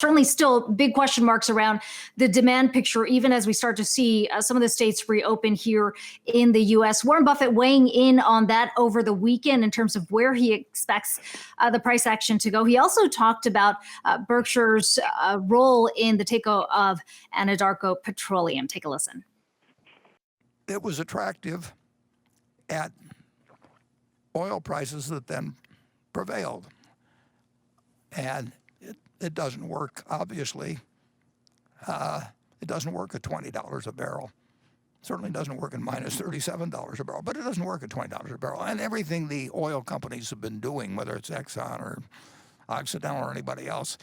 certainly still big question marks around the demand picture, even as we start to see some of the states reopen here in the U.S. Warren Buffett weighing in on that over the weekend in terms of where he expects the price action to go. He also talked about Berkshire's role in the takeover of Anadarko Petroleum. Take a listen. It was attractive at oil prices that then prevailed. And it doesn't work, obviously. It doesn't work at $20 a barrel. Certainly doesn't work at minus $37 a barrel, but it doesn't work at $20 a barrel. And everything the oil companies have been doing, whether it's Exxon or Occidental or anybody else,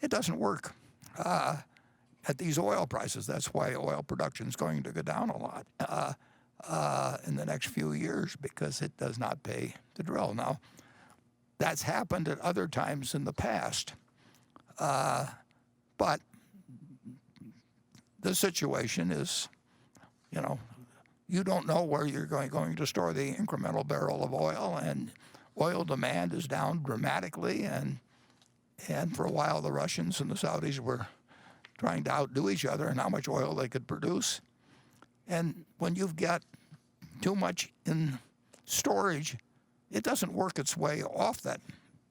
it doesn't work at these oil prices. That's why oil production is going to go down a lot in the next few years, because it does not pay to drill. Now, that's happened at other times in the past. But the situation is, you don't know where you're going to store the incremental barrel of oil, and oil demand is down dramatically. And for a while, the Russians and the Saudis were trying to outdo each other in how much oil they could produce. And when you've got too much in storage, it doesn't work its way off that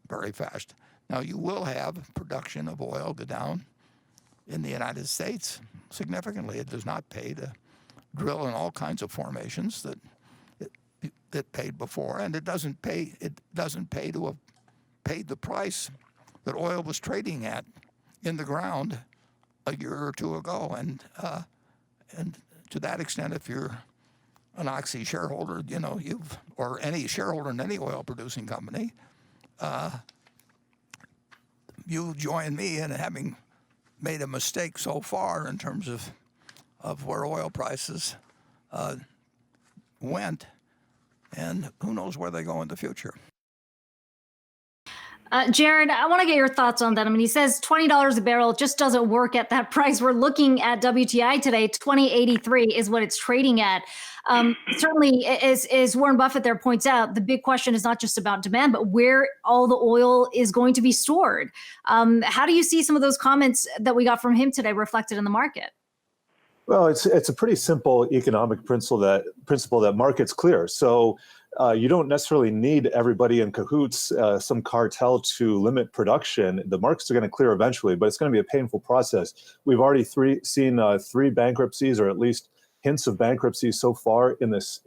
very fast. Now, you will have production of oil go down in the United States significantly. It does not pay to drill in all kinds of formations that paid before, and it doesn't pay to have paid the price that oil was trading at in the ground a year or two ago. And to that extent, if you're an Oxy shareholder, or any shareholder in any oil-producing company, you join me in having made a mistake so far in terms of where oil prices went, and who knows where they go in the future. Jared, I want to get your thoughts on that. I mean, he says $20 a barrel just doesn't work at that price. We're looking at WTI today, $20.83 is what it's trading at. Certainly, as Warren Buffett there points out, the big question is not just about demand, but where all the oil is going to be stored. How do you see some of those comments that we got from him today reflected in the market? Well, it's a pretty simple economic principle that market's clear. So you don't necessarily need everybody in cahoots, some cartel to limit production. The markets are going to clear eventually, but it's going to be a painful process. We've already seen three bankruptcies, or at least hints of bankruptcy so far in this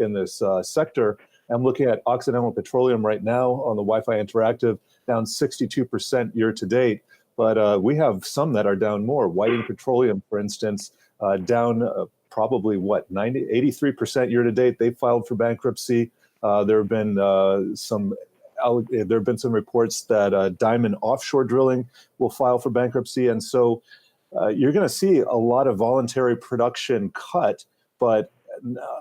sector. I'm looking at Occidental Petroleum right now on the Wi-Fi Interactive, down 62% year to date. But we have some that are down more. Whiting Petroleum, for instance, down probably 83% year to date. They filed for bankruptcy. There have been some reports that Diamond Offshore Drilling will file for bankruptcy, and so you're going to see a lot of voluntary production cut, but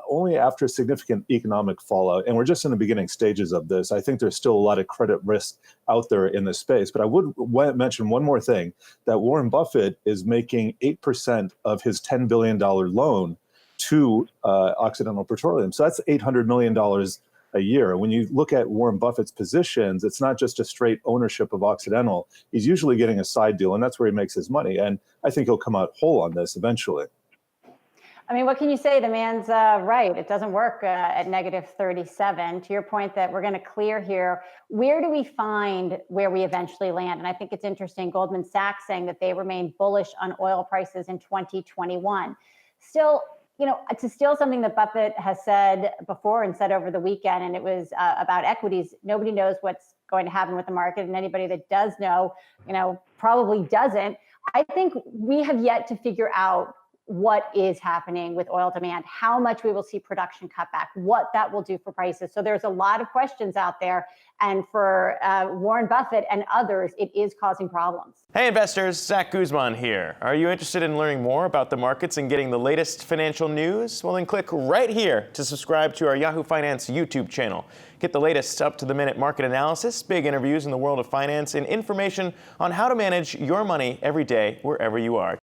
only after significant economic fallout. And we're just in the beginning stages of this. I think there's still a lot of credit risk out there in this space. But I would mention one more thing, that Warren Buffett is making 8% of his $10 billion loan to Occidental Petroleum. So that's $800 million a year. And when you look at Warren Buffett's positions, it's not just a straight ownership of Occidental. He's usually getting a side deal, and that's where he makes his money. And I think he'll come out whole on this eventually. I mean, what can you say? The man's right. It doesn't work at negative 37. To your point that we're going to clear here, where do we find where we eventually land? And I think it's interesting, Goldman Sachs saying that they remain bullish on oil prices in 2021. Still, to steal something that Buffett has said before and said over the weekend, and it was about equities, nobody knows what's going to happen with the market, and anybody that does know, probably doesn't. I think we have yet to figure out what is happening with oil demand, how much we will see production cut back, what that will do for prices. So there's a lot of questions out there. And for Warren Buffett and others, it is causing problems. Hey investors, Zach Guzman here. Are you interested in learning more about the markets and getting the latest financial news? Well, then click right here to subscribe to our Yahoo Finance YouTube channel. Get the latest up-to-the-minute market analysis, big interviews in the world of finance, and information on how to manage your money every day wherever you are.